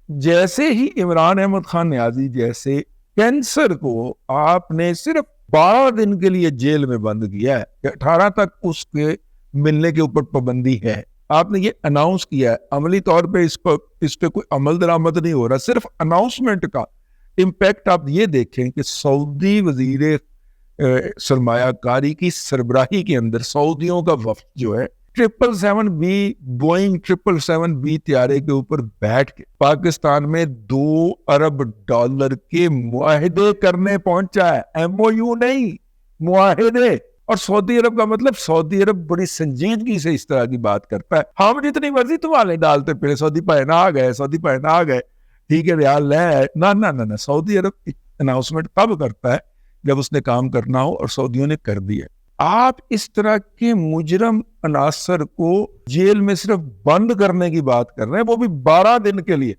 जैसे ही इमरान अहमद खान न्याजी जैसे कैंसर को आपने सिर्फ 12 दिन के लिए जेल में बंद किया है, 18 तक उसके मिलने के ऊपर पाबंदी है, आपने ये अनाउंस किया है, अमली तौर पे इस पे कोई अमल दरामद नहीं हो रहा, सिर्फ अनाउंसमेंट का इम्पैक्ट आप ये देखें कि सऊदी वजीर सरमायाकारी की सरबराही के अंदर सऊदियों का वफ्द जो है 777B बोइंग 777B त्यारे के ऊपर बैठ के पाकिस्तान में $2 अरब के मुआहिदे करने पहुंचा है। MOU नहीं, मुआहिदे। और सऊदी अरब का मतलब सऊदी अरब बड़ी संजीदगी से इस तरह की बात करता है। हम जितनी मर्जी तुम्हारे डालते फिर सऊदी पैना आ गए, सऊदी पैना आ गए, ठीक है रियाल है ना ना ना ना। सऊदी अरब अनाउंसमेंट तब करता है जब उसने काम करना हो, और सऊदियों ने कर दिया। आप इस तरह के मुजरम अनासर को जेल में सिर्फ बंद करने की बात कर रहे हैं, वो भी 12 दिन के लिए।